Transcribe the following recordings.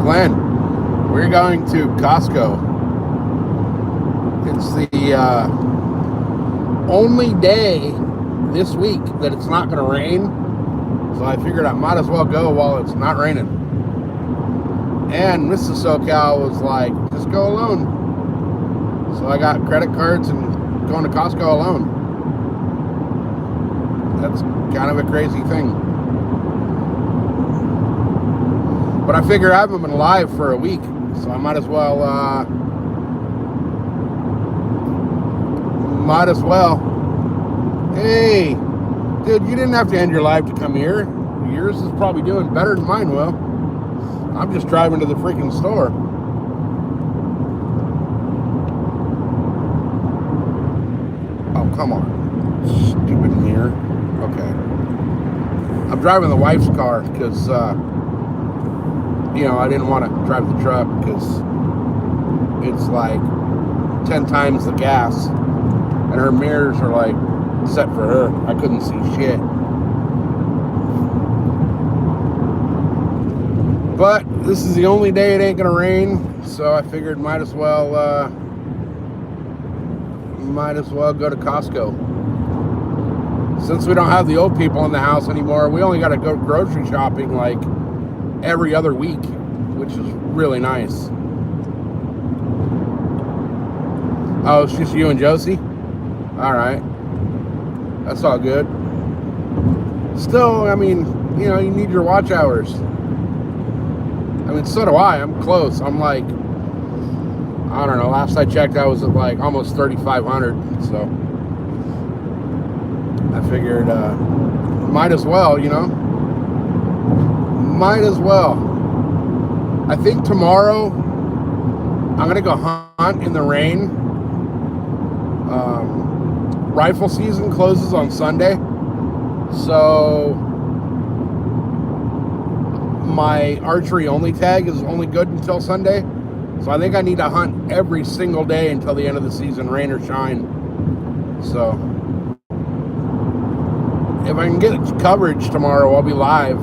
plan. We're going to Costco. It's the only day this week that it's not going to rain. So I figured I might as well go while it's not raining. And Mrs. SoCal was like, just go alone. So I got credit cards and going to Costco alone. That's kind of a crazy thing. But I figure I haven't been alive for a week, so I might as well, Hey, dude, you didn't have to end your life to come here. Yours is probably doing better than mine will. I'm just driving to the freaking store. Oh, come on. Stupid mirror. Okay. I'm driving the wife's car because, I didn't want to drive the truck because it's like 10 times the gas. And her mirrors are like set for her. I couldn't see shit. But this is the only day it ain't gonna rain, so I figured might as well go to Costco. Since we don't have the old people in the house anymore, we only got to go grocery shopping like every other week, which is really nice. Oh, it's just you and Josie? All right. That's all good. Still, I mean, you need your watch hours. I mean, so do I. I'm close. I'm like, I don't know. Last I checked, I was at like almost 3,500. So I figured, might as well, Might as well. I think tomorrow I'm going to go hunt in the rain. Rifle season closes on Sunday. So my archery only tag is only good until Sunday. So I think I need to hunt every single day until the end of the season, rain or shine. So if I can get coverage tomorrow, I'll be live.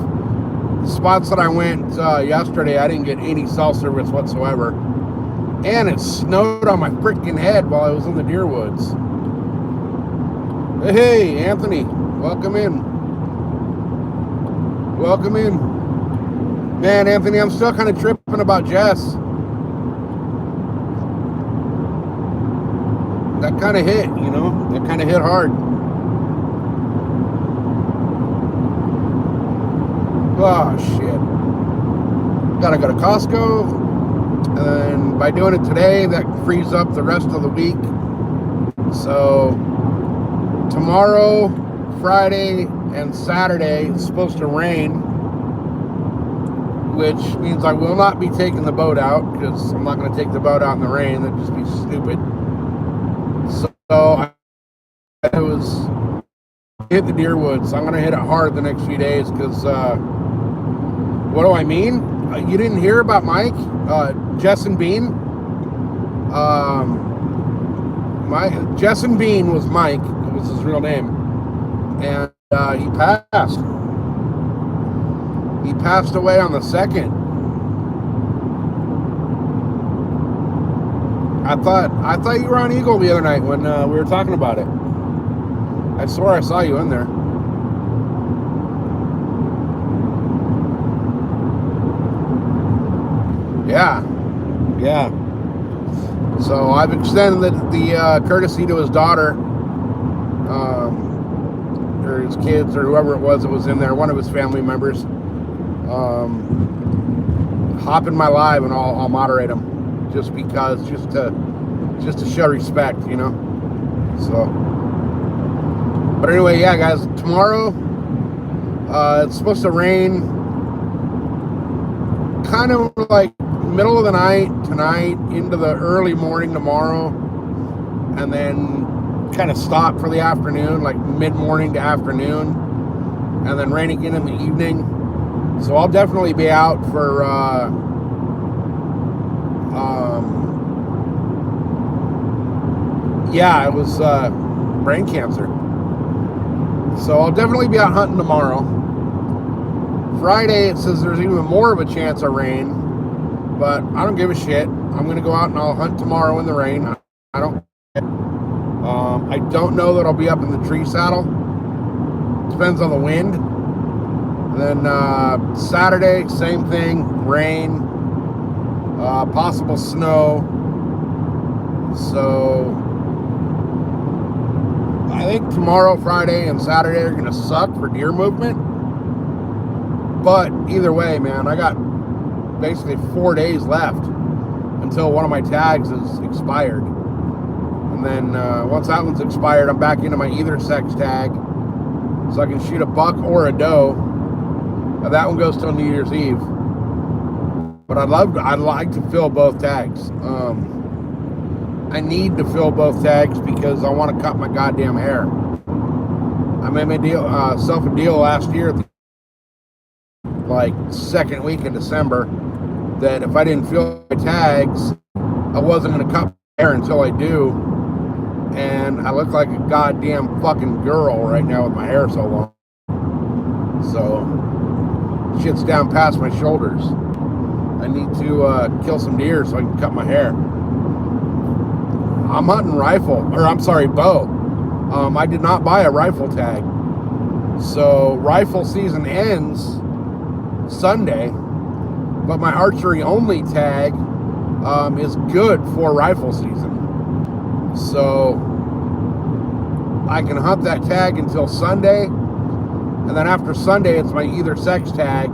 The spots that I went yesterday, I didn't get any cell service whatsoever. And it snowed on my freaking head while I was in the deer woods. Hey, Anthony, welcome in. Welcome in. Man, Anthony, I'm still kind of tripping about Jess. That kind of hit, That kind of hit hard. Oh, shit. Gotta go to Costco. And by doing it today, that frees up the rest of the week. So tomorrow, Friday, and Saturday it's supposed to rain, which means I will not be taking the boat out because I'm not going to take the boat out in the rain. That'd just be stupid. So I was hit the deer woods. I'm going to hit it hard the next few days because what do I mean? You didn't hear about Mike? Jessen Bean? Jessen Bean was Mike. It was his real name. And he passed. He passed away on the 2nd. I thought you were on Eagle the other night when we were talking about it. I swore I saw you in there. Yeah. So I've extended the courtesy to his daughter, or his kids, or whoever it was that was in there, one of his family members. Hop in my live and I'll moderate them, just because, just to show respect, So, but anyway, yeah, guys, tomorrow it's supposed to rain, kind of like middle of the night tonight into the early morning tomorrow, and then kind of stop for the afternoon, like mid-morning to afternoon, and then rain again in the evening. So I'll definitely be out for it was brain cancer. So I'll definitely be out hunting tomorrow. Friday, it says there's even more of a chance of rain. But I don't give a shit. I'm going to go out and I'll hunt tomorrow in the rain. I don't. I don't know that I'll be up in the tree saddle. Depends on the wind. And then Saturday, same thing. Rain. Possible snow. So I think tomorrow, Friday, and Saturday are going to suck for deer movement. But either way, man, I got basically 4 days left until one of my tags is expired. And then once that one's expired, I'm back into my either sex tag. So I can shoot a buck or a doe. Now that one goes till New Year's Eve. But I'd like to fill both tags. I need to fill both tags because I want to cut my goddamn hair. I made myself a deal last year, like second week in December, that if I didn't fill my tags, I wasn't going to cut my hair until I do. And I look like a goddamn fucking girl right now with my hair so long. So shit's down past my shoulders. I need to kill some deer so I can cut my hair. I'm hunting bow. I did not buy a rifle tag. So rifle season ends Sunday, but my archery only tag is good for rifle season. So I can hunt that tag until Sunday, and then after Sunday it's my either sex tag,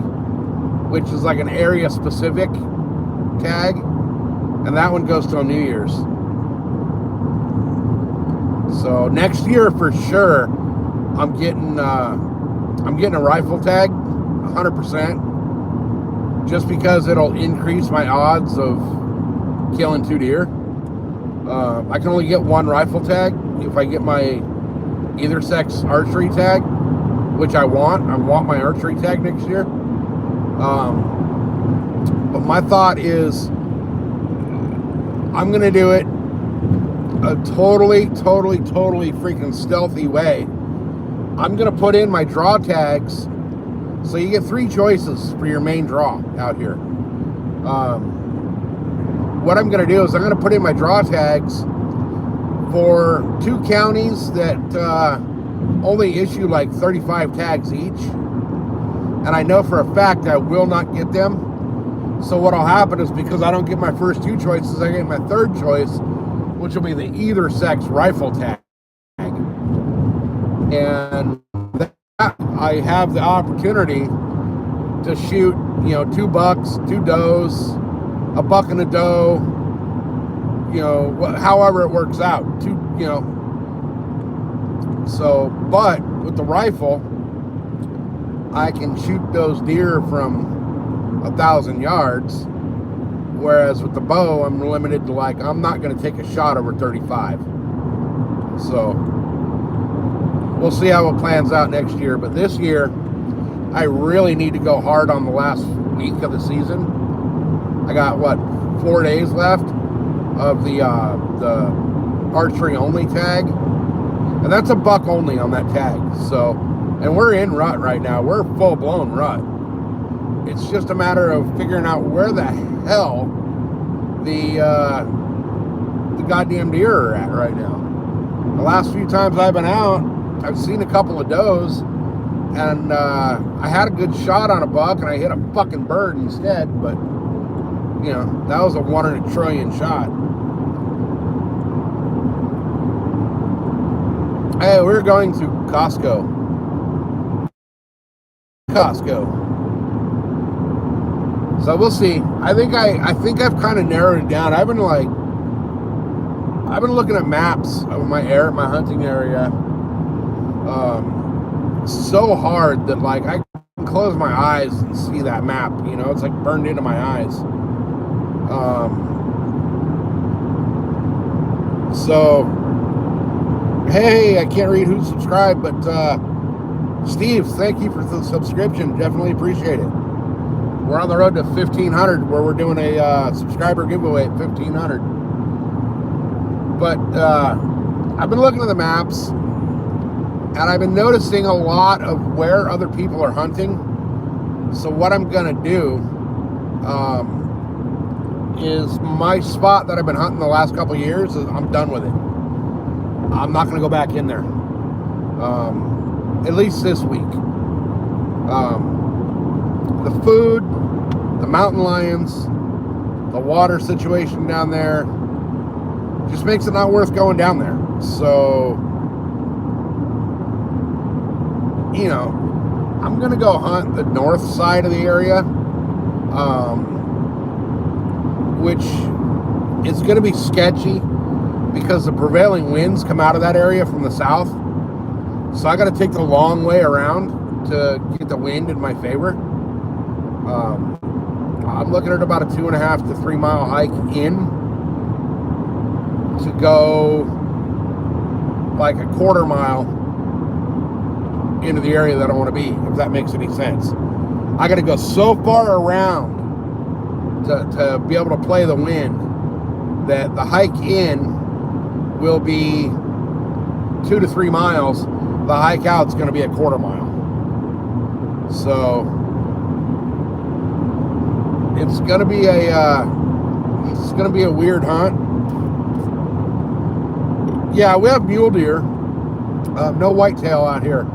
which is like an area specific tag, and that one goes till New Year's. So next year for sure, I'm getting a rifle tag, 100%, just because it'll increase my odds of killing 2 deer. I can only get 1 rifle tag if I get my either sex archery tag, which I want. I want my archery tag next year. But my thought is, I'm gonna do it a totally freaking stealthy way. I'm gonna put in my draw tags, so you get 3 choices for your main draw out here. What I'm gonna do is I'm gonna put in my draw tags for 2 counties that only issue like 35 tags each, and I know for a fact I will not get them. So what'll happen is, because I don't get my first 2 choices, I get my 3rd choice, which will be the either sex rifle tag. And that, I have the opportunity to shoot, 2 bucks, 2 does, a buck and a doe, however it works out. So, but with the rifle, I can shoot those deer from 1,000 yards. Whereas with the bow, I'm limited to I'm not going to take a shot over 35. So we'll see how it plans out next year. But this year, I really need to go hard on the last week of the season. I got 4 days left of the archery only tag, and that's a buck only on that tag. So, and we're in rut right now. We're full blown rut. It's just a matter of figuring out where the hell the goddamn deer are at right now. The last few times I've been out, I've seen a couple of does, and I had a good shot on a buck, and I hit a fucking bird instead. But that was a 1 in a trillion shot. Hey, we're going to Costco. So we'll see. I think I've kind of narrowed it down. I've been looking at maps of my hunting area so hard that I can close my eyes and see that map. It's like burned into my eyes. So hey, I can't read who subscribed, but Steve, thank you for the subscription. Definitely appreciate it. We're on the road to 1,500, where we're doing a subscriber giveaway at 1,500. But I've been looking at the maps, and I've been noticing a lot of where other people are hunting. So what I'm going to do is my spot that I've been hunting the last couple of years. I'm done with it. I'm not going to go back in there. At least this week. The food, the mountain lions, the water situation down there just makes it not worth going down there. So, you know, I'm going to go hunt the north side of the area, which is going to be sketchy because the prevailing winds come out of that area from the south. So I got to take the long way around to get the wind in my favor. I'm looking at about a 2.5 to 3 mile hike in to go like a quarter mile into the area that I want to be, if that makes any sense. I got to go so far around to be able to play the wind that the hike in will be 2 to 3 miles. The hike out is going to be a quarter mile. So it's going to be a weird hunt. Yeah, we have mule deer. No whitetail out here.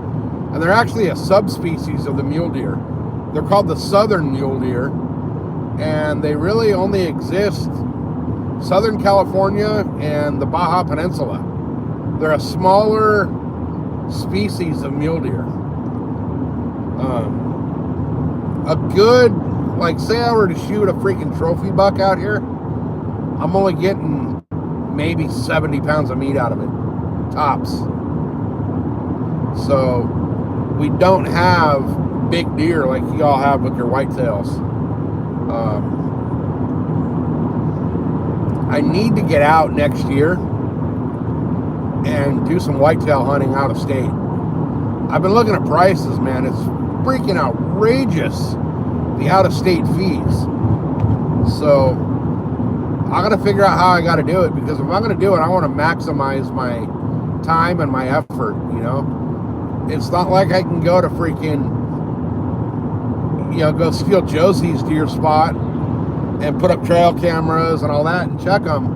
And they're actually a subspecies of the mule deer. They're called the southern mule deer. And they really only exist Southern California and the Baja Peninsula. They're a smaller species of mule deer. A good, like, say I were to shoot a freaking trophy buck out here, I'm only getting maybe 70 pounds of meat out of it, tops. So we don't have big deer like you all have with your whitetails. I need to get out next year and do some whitetail hunting out of state. I've been looking at prices, man. It's freaking outrageous, the out-of-state fees. So I got to figure out how I got to do it, because if I'm going to do it, I want to maximize my time and my effort, you know. It's not like I can go to freaking, you know, go steal Josie's deer spot and put up trail cameras and all that and check them.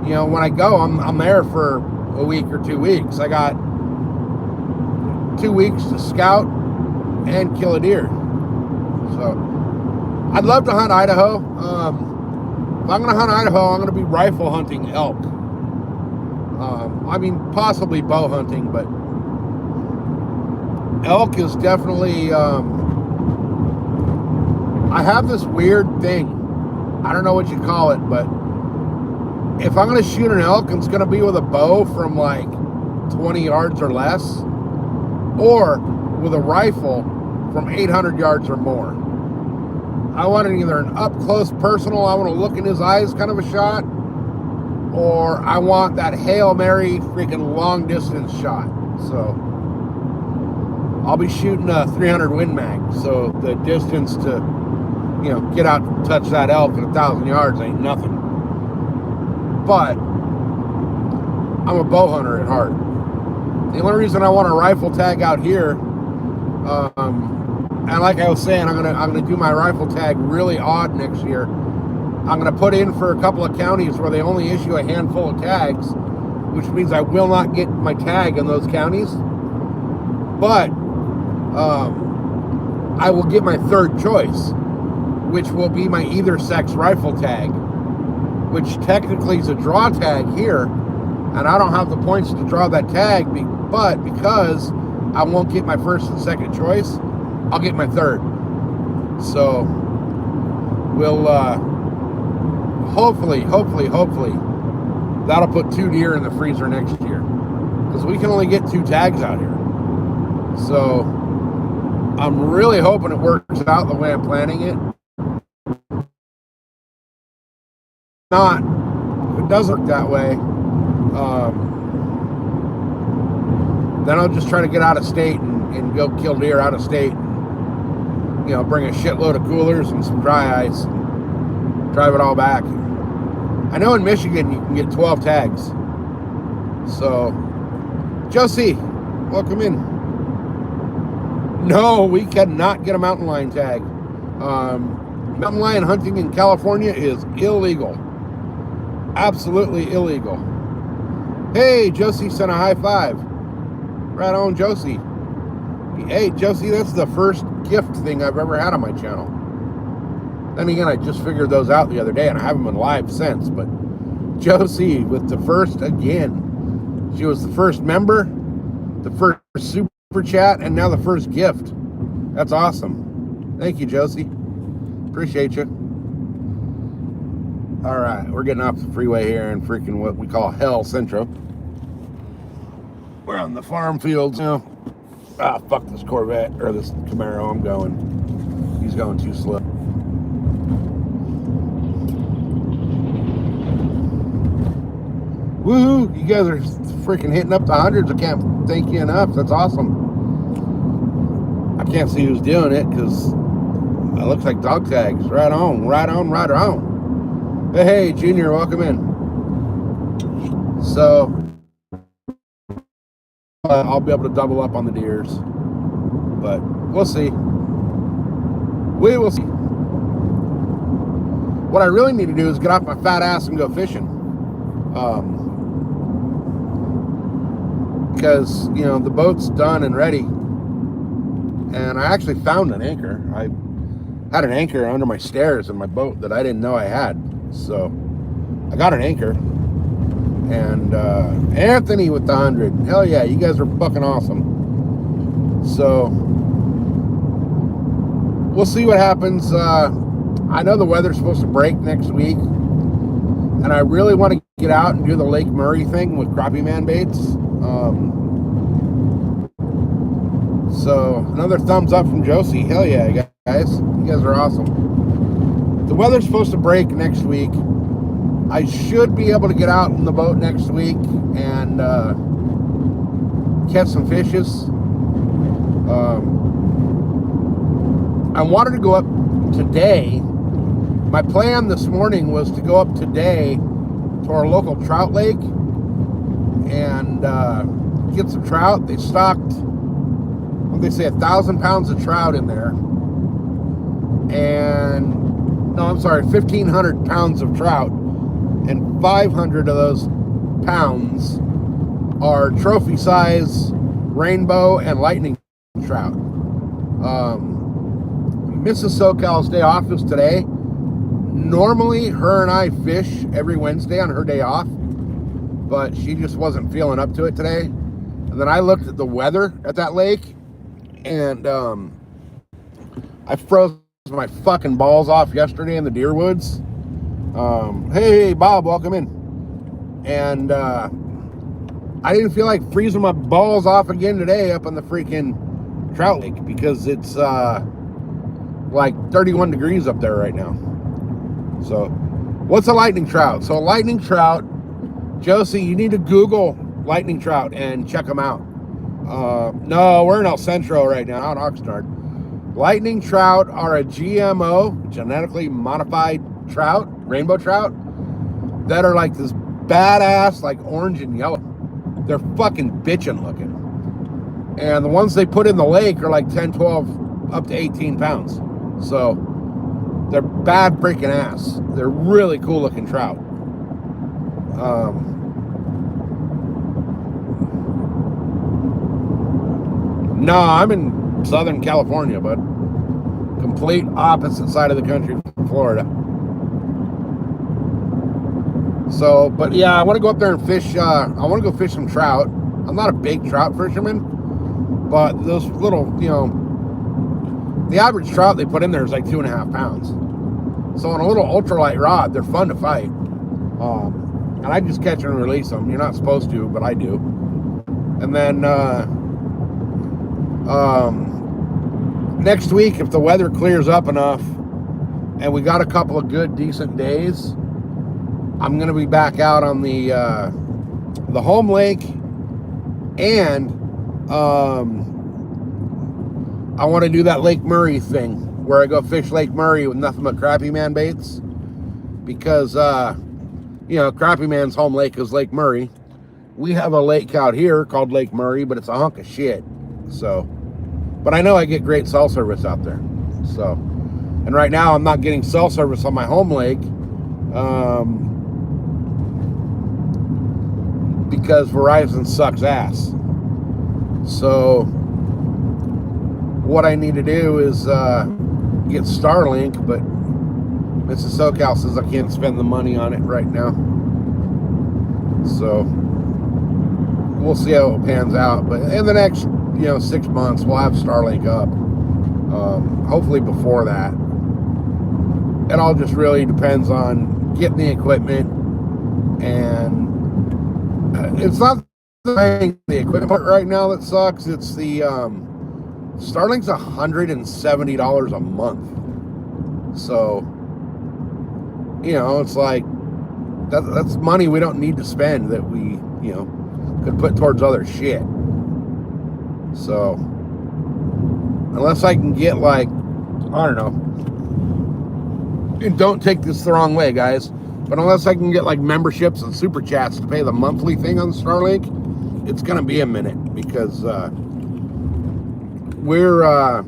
You know, when I go, I'm there for a week or 2 weeks. I got 2 weeks to scout and kill a deer. So I'd love to hunt Idaho. If I'm going to hunt Idaho, I'm going to be rifle hunting elk. I mean, possibly bow hunting, but elk is definitely, I have this weird thing. I don't know what you call it, but if I'm going to shoot an elk, it's going to be with a bow from like 20 yards or less, or with a rifle from 800 yards or more. I want either an up-close personal, I want to look in his eyes kind of a shot, or I want that Hail Mary freaking long-distance shot. So I'll be shooting a 300 Win Mag, so the distance to, you know, get out and touch that elk at 1,000 yards ain't nothing. But I'm a bow hunter at heart. The only reason I want a rifle tag out here, and like I was saying, I'm gonna do my rifle tag really odd next year. I'm gonna put in for a couple of counties where they only issue a handful of tags, which means I will not get my tag in those counties. But I will get my third choice, which will be my either sex rifle tag, which technically is a draw tag here, and I don't have the points to draw that tag, but because I won't get my first and second choice, I'll get my third. So we'll hopefully that'll put 2 deer in the freezer next year, because we can only get 2 tags out here. So I'm really hoping it works out the way I'm planning it. Not, if it doesn't work that way, then I'll just try to get out of state and go kill deer out of state. You know, bring a shitload of coolers and some dry ice, and drive it all back. I know in Michigan you can get 12 tags. So, Josie, welcome in. No, we cannot get a mountain lion tag. Mountain lion hunting in California is illegal. Absolutely illegal. Hey, Josie sent a high five. Right on, Josie. Hey, Josie, that's the first gift thing I've ever had on my channel. Then again, I just figured those out the other day, and I haven't been live since. But Josie with the first again. She was the first member, the first super chat, and now the first gift. That's awesome. Thank you, Josie. Appreciate you. All right, we're getting off the freeway here in freaking what we call Hell Central. We're on the farm fields now. Ah, fuck this Corvette, or this Camaro. I'm going. He's going too slow. Woohoo! You guys are freaking hitting up the hundreds. I can't thank you enough. That's awesome. I can't see who's doing it because it looks like dog tags. Right on, right on, right on. Hey, Junior, welcome in. So, I'll be able to double up on the deers, but we'll see. We will see. What I really need to do is get off my fat ass and go fishing. Because, you know, the boat's done and ready. And I actually found an anchor. I had an anchor under my stairs in my boat that I didn't know I had. So I got an anchor. And Anthony with the 100. Hell yeah, you guys are fucking awesome. So we'll see what happens. I know the weather's supposed to break next week. And I really want to get out and do the Lake Murray thing with crappie man baits. So another thumbs up from Josie. Hell yeah, guys. You guys are awesome. The weather's supposed to break next week. I should be able to get out in the boat next week and catch some fishes. I wanted to go up today. My plan this morning was to go up today to our local trout lake and get some trout. They stocked, what they say, 1,000 pounds of trout in there. And, no, I'm sorry, 1,500 pounds of trout. And 500 of those pounds are trophy size rainbow and lightning trout. Mrs. SoCal's day off is today. Normally, her and I fish every Wednesday on her day off, but she just wasn't feeling up to it today. And then I looked at the weather at that lake, and I froze my fucking balls off yesterday in the deer woods. Hey, Bob, welcome in. And I didn't feel like freezing my balls off again today up on the freaking trout lake because it's like 31 degrees up there right now. So, what's a lightning trout? So, a lightning trout, Josie, you need to Google lightning trout and check them out. No, we're in El Centro right now, out in Oxnard. Lightning trout are a GMO, genetically modified trout, rainbow trout, that are like this badass, like orange and yellow. They're fucking bitchin' looking. And the ones they put in the lake are like 10, 12, up to 18 pounds. So, they're bad freaking ass. They're really cool looking trout. No, I'm in Southern California, but complete opposite side of the country from Florida. So, but yeah, I want to go up there and fish. I want to go fish some trout. I'm not a big trout fisherman, but those little, you know, the average trout they put in there is like 2.5 pounds. So on a little ultralight rod, they're fun to fight. And I just catch and release them. You're not supposed to, but I do. And then next week, if the weather clears up enough and we got a couple of good, decent days, I'm going to be back out on the home lake, and I want to do that Lake Murray thing where I go fish Lake Murray with nothing but crappie man baits, because you know, crappie man's home lake is Lake Murray. We have a lake out here called Lake Murray, but it's a hunk of shit. So, but I know I get great cell service out there. So, And right now I'm not getting cell service on my home lake because Verizon sucks ass. So what I need to do is get Starlink, but Mrs. SoCal says I can't spend the money on it right now. So we'll see how it pans out. But in the next 6 months, we'll have Starlink up. Hopefully before that. It all just really depends on getting the equipment, and it's not the equipment right now that sucks. It's the Starlink's $170 a month. So it's like that's money we don't need to spend that we could put towards other shit. So unless I can get I don't know, and don't take this the wrong way, guys, but unless I can get memberships and super chats to pay the monthly thing on Starlink, it's gonna be a minute, because we're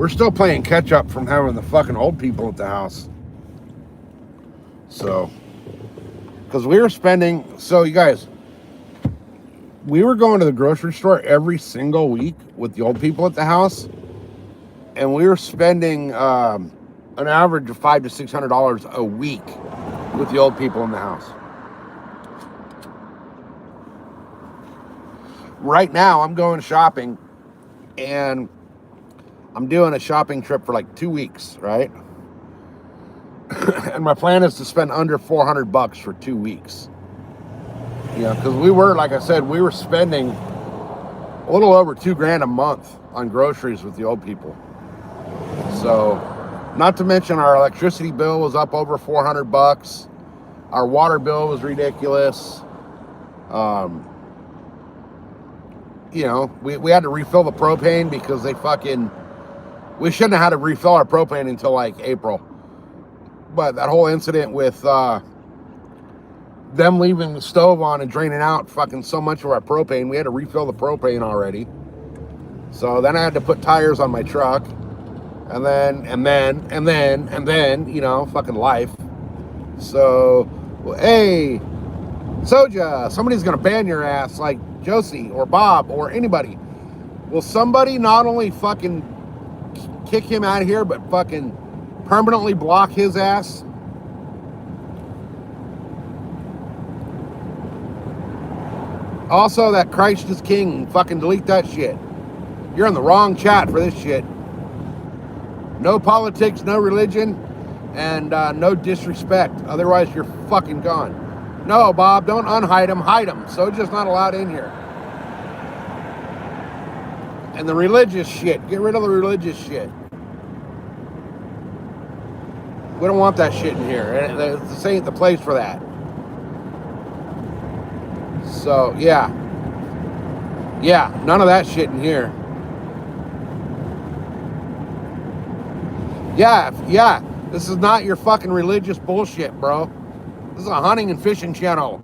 still playing catch up from having the fucking old people at the house. So, because we were spending, so you guys, we were going to the grocery store every single week with the old people at the house, and we were spending an average of $500 to $600 a week with the old people in the house. Right now, I'm going shopping, and I'm doing a shopping trip for 2 weeks, right? And my plan is to spend under $400 for 2 weeks. Because we were, like I said, we were spending a little over $2,000 a month on groceries with the old people. So, not to mention our electricity bill was up over $400. Our water bill was ridiculous. We had to refill the propane because we shouldn't have had to refill our propane until April. But that whole incident with them leaving the stove on and draining out so much of our propane, we had to refill the propane already. So then I had to put tires on my truck. And then, fucking life. So, hey, Soja, somebody's going to ban your ass like Josie or Bob or anybody. Will somebody not only fucking kick him out of here, but fucking permanently block his ass? Also, that Christ is King, fucking delete that shit. You're in the wrong chat for this shit. No politics, no religion, and no disrespect. Otherwise, you're fucking gone. No, Bob, don't unhide him. Hide him. Soja's not allowed in here. And the religious shit. Get rid of the religious shit. We don't want that shit in here. This ain't the place for that. So, yeah. Yeah, none of that shit in here. Yeah, this is not your fucking religious bullshit, bro. This is a hunting and fishing channel.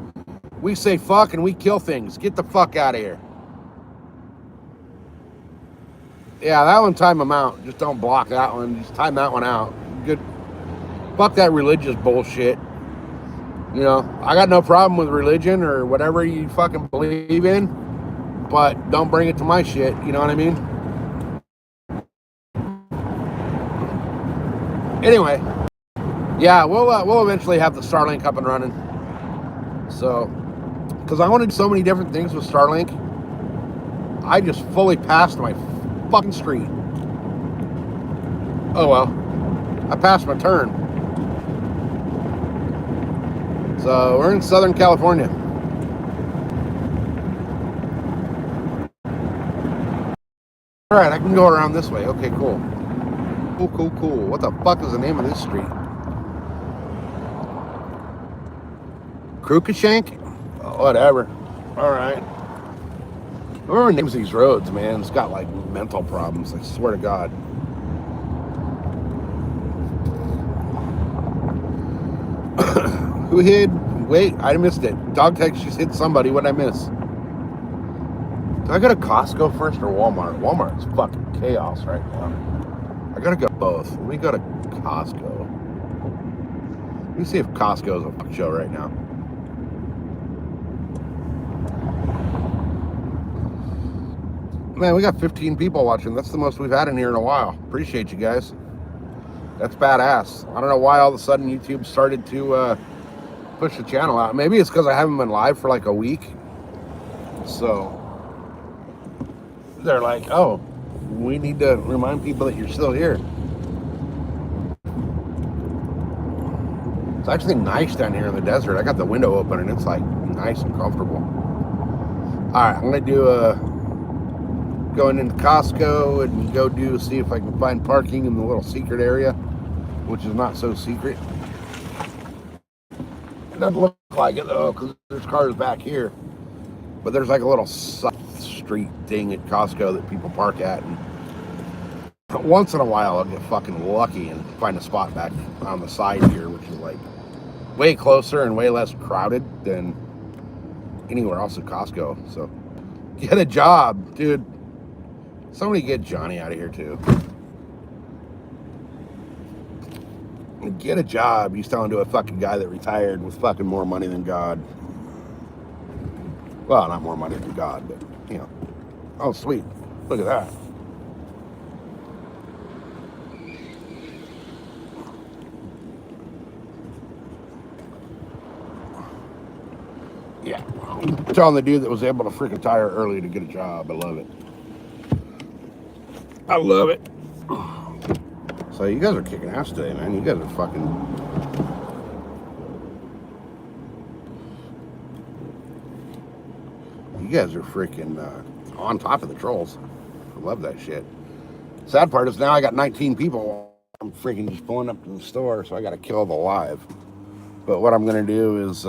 We say fuck and we kill things. Get the fuck out of here. Yeah, that one, time them out. Just don't block that one. Just time that one out. Good. Fuck that religious bullshit. I got no problem with religion or whatever you fucking believe in, but don't bring it to my shit. You know what I mean? Anyway, yeah, we'll eventually have the Starlink up and running. So, because I want to do so many different things with Starlink, I just fully passed my fucking street. Oh well, I passed my turn. So we're in Southern California. All right, I can go around this way. Okay, cool. Cool. What the fuck is the name of this street? Crookshank? Oh, whatever. All right. Whoever names these roads, man, it's got mental problems. I swear to God. Who hid? Wait, I missed it. Dog text just hit somebody. What'd I miss? Do I go to Costco first or Walmart? Walmart's fucking chaos right now. I gotta go both. Let me go to Costco. Let me see if Costco is a fuck show right now. Man, we got 15 people watching. That's the most we've had in here in a while. Appreciate you guys. That's badass. I don't know why all of a sudden YouTube started to push the channel out. Maybe it's because I haven't been live for like a week. So they're like, oh, we need to remind people that you're still here. It's actually nice down here in the desert. I got the window open and it's like nice and comfortable. All right, I'm gonna do going into Costco and go see if I can find parking in the little secret area, which is not so secret. It doesn't look like it though, because there's cars back here. But there's like a little street thing at Costco that people park at, and once in a while I'll get fucking lucky and find a spot back on the side here, which is like way closer and way less crowded than anywhere else at Costco. So get a job, dude. Somebody get Johnny out of here too. Get a job. He's telling to a fucking guy that retired with fucking more money than God. Well, not more money than God, but you know. Oh, sweet. Look at that. Yeah. I'm telling the dude that was able to freaking retire early to get a job. I love it. I love it. So you guys are kicking ass today, man. You guys are fucking... You guys are freaking on top of the trolls. I love that shit. Sad part is now I got 19 people. I'm freaking just pulling up to the store, so I got to kill the live. But what I'm going to do is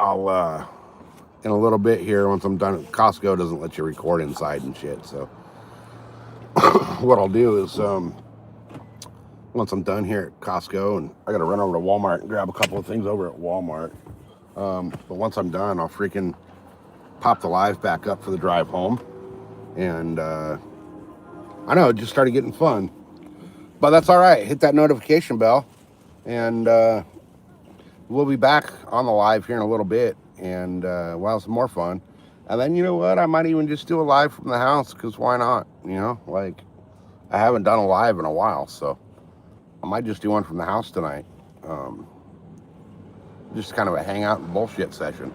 I'll in a little bit here, once I'm done, Costco doesn't let you record inside and shit, so what I'll do is once I'm done here at Costco, and I gotta run over to Walmart and grab a couple of things over at Walmart, but once I'm done, I'll freaking pop the live back up for the drive home. And I know it just started getting fun, but that's all right. Hit that notification bell, and we'll be back on the live here in a little bit, and we'll have some more fun. And then, you know what, I might even just do a live from the house, because why not? You know, like, I haven't done a live in a while, so I might just do one from the house tonight. Just kind of a hangout and bullshit session.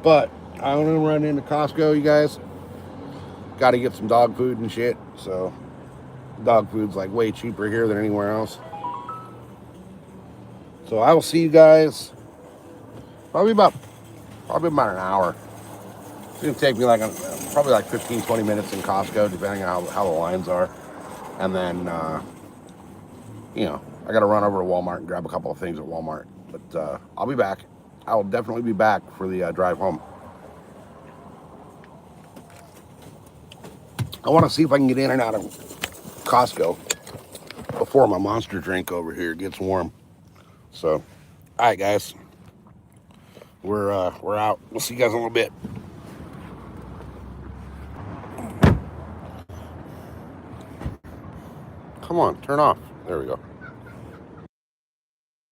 But I'm gonna run into Costco, you guys. Got to get some dog food and shit, so dog food's like way cheaper here than anywhere else. So I will see you guys probably about an hour. It's gonna take me like probably like 15-20 minutes in Costco, depending on how the lines are. And then you know, I gotta run over to Walmart and grab a couple of things at Walmart. But I'll be back. I will definitely be back for the drive home. I want to see if I can get in and out of Costco before my monster drink over here gets warm. So, all right, guys, we're out. We'll see you guys in a little bit. Come on, turn off. There we go.